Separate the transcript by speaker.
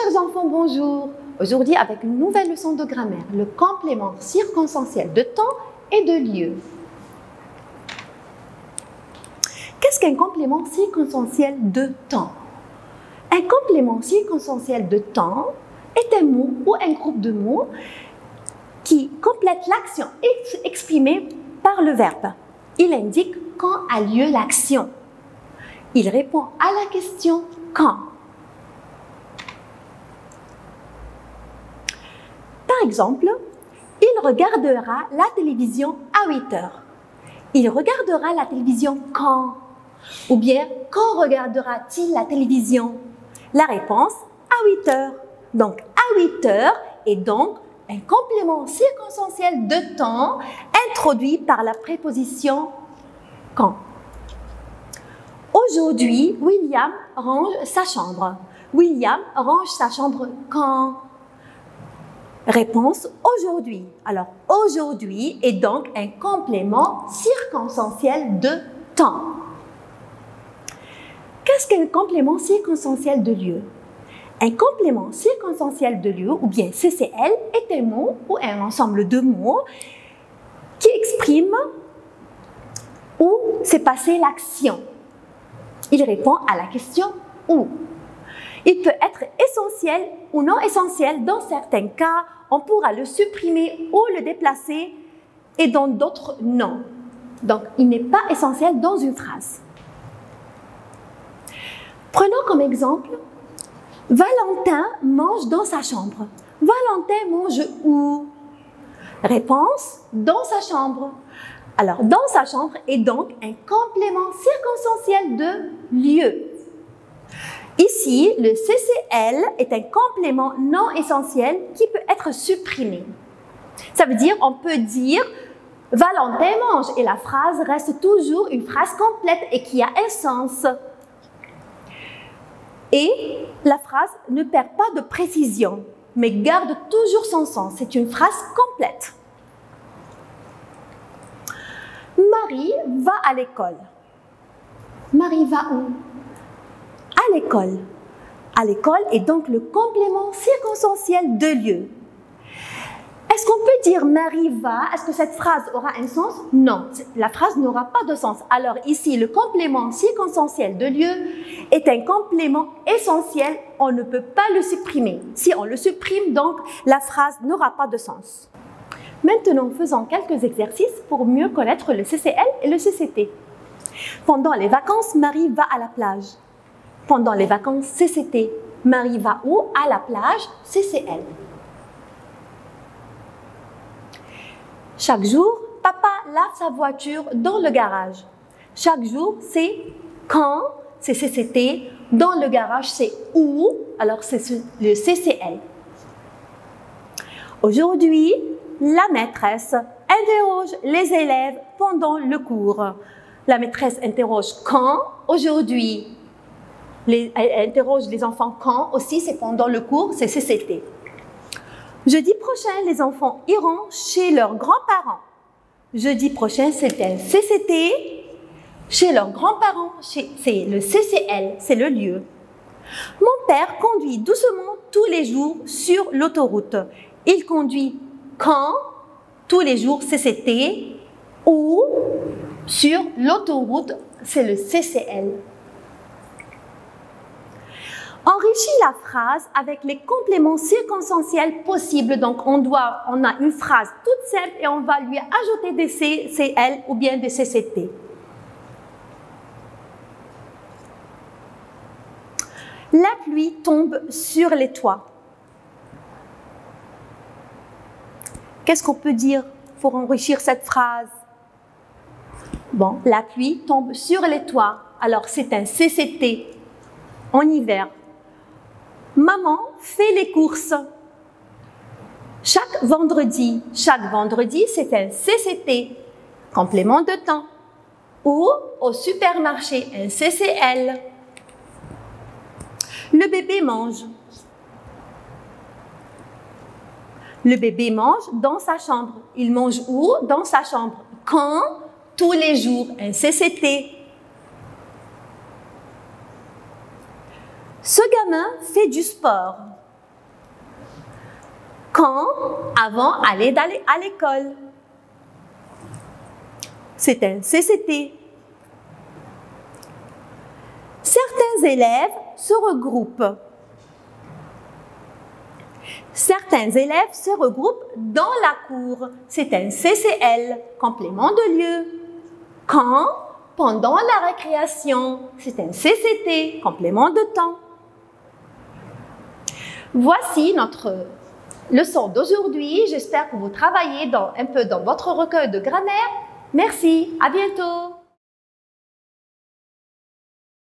Speaker 1: Chers enfants, bonjour. Aujourd'hui, avec une nouvelle leçon de grammaire, le complément circonstanciel de temps et de lieu. Qu'est-ce qu'un complément circonstanciel de temps? Un complément circonstanciel de temps est un mot ou un groupe de mots qui complète l'action exprimée par le verbe. Il indique quand a lieu l'action. Il répond à la question quand. Par exemple, il regardera la télévision à 8 heures. Il regardera la télévision quand? Ou bien, quand regardera-t-il la télévision? La réponse, à 8 heures. Donc, à 8 heures est donc un complément circonstanciel de temps introduit par la préposition quand. Aujourd'hui, William range sa chambre. William range sa chambre quand? Réponse aujourd'hui. Alors, aujourd'hui est donc un complément circonstanciel de temps. Qu'est-ce qu'un complément circonstanciel de lieu? Un complément circonstanciel de lieu, ou bien CCL, est un mot ou un ensemble de mots qui exprime où s'est passée l'action. Il répond à la question où. Il peut être essentiel ou non essentiel. Dans certains cas, on pourra le supprimer ou le déplacer et dans d'autres, non. Donc, il n'est pas essentiel dans une phrase. Prenons comme exemple, Valentin mange dans sa chambre. Valentin mange où? Réponse, dans sa chambre. Alors, dans sa chambre est donc un complément circonstanciel de lieu. Ici, le CCL est un complément non essentiel qui peut être supprimé. Ça veut dire, on peut dire Valentin mange et la phrase reste toujours une phrase complète et qui a un sens. Et la phrase ne perd pas de précision, mais garde toujours son sens. C'est une phrase complète. Marie va à l'école. Marie va où? À l'école. À l'école est donc le complément circonstanciel de lieu. Est-ce qu'on peut dire Marie va? Est-ce que cette phrase aura un sens? Non, la phrase n'aura pas de sens. Alors ici, le complément circonstanciel de lieu est un complément essentiel. On ne peut pas le supprimer. Si on le supprime, donc la phrase n'aura pas de sens. Maintenant, faisons quelques exercices pour mieux connaître le CCL et le CCT. Pendant les vacances, Marie va à la plage. Pendant les vacances CCT, Marie va où? À la plage CCL. Chaque jour, papa lave sa voiture dans le garage. Chaque jour, c'est quand, c'est CCT. Dans le garage, c'est où? Alors, c'est le CCL. Aujourd'hui, la maîtresse interroge les élèves pendant le cours. La maîtresse interroge quand? Aujourd'hui. Elle interroge les enfants quand? Aussi, c'est pendant le cours, c'est CCT. Jeudi prochain, les enfants iront chez leurs grands-parents. Jeudi prochain, c'est un CCT. Chez leurs grands-parents, c'est le CCL, c'est le lieu. Mon père conduit doucement tous les jours sur l'autoroute. Il conduit quand? Tous les jours, CCT. Ou sur l'autoroute, c'est le CCL. Enrichis la phrase avec les compléments circonstanciels possibles. Donc, on a une phrase toute simple et on va lui ajouter des CCL ou bien des CCT. La pluie tombe sur les toits. Qu'est-ce qu'on peut dire pour enrichir cette phrase? Bon, la pluie tombe sur les toits. Alors, c'est un CCT en hiver. Maman fait les courses. Chaque vendredi, c'est un CCT, complément de temps. Ou au supermarché, un CCL. Le bébé mange. Le bébé mange dans sa chambre. Il mange où? Dans sa chambre. Quand? Tous les jours, un CCT. Ce gamin fait du sport. Quand avant aller à l'école. C'est un CCT. Certains élèves se regroupent. Certains élèves se regroupent dans la cour. C'est un CCL, complément de lieu. Quand? Pendant la récréation. C'est un CCT, complément de temps. Voici notre leçon d'aujourd'hui. J'espère que vous travaillez un peu dans votre recueil de grammaire. Merci, à bientôt.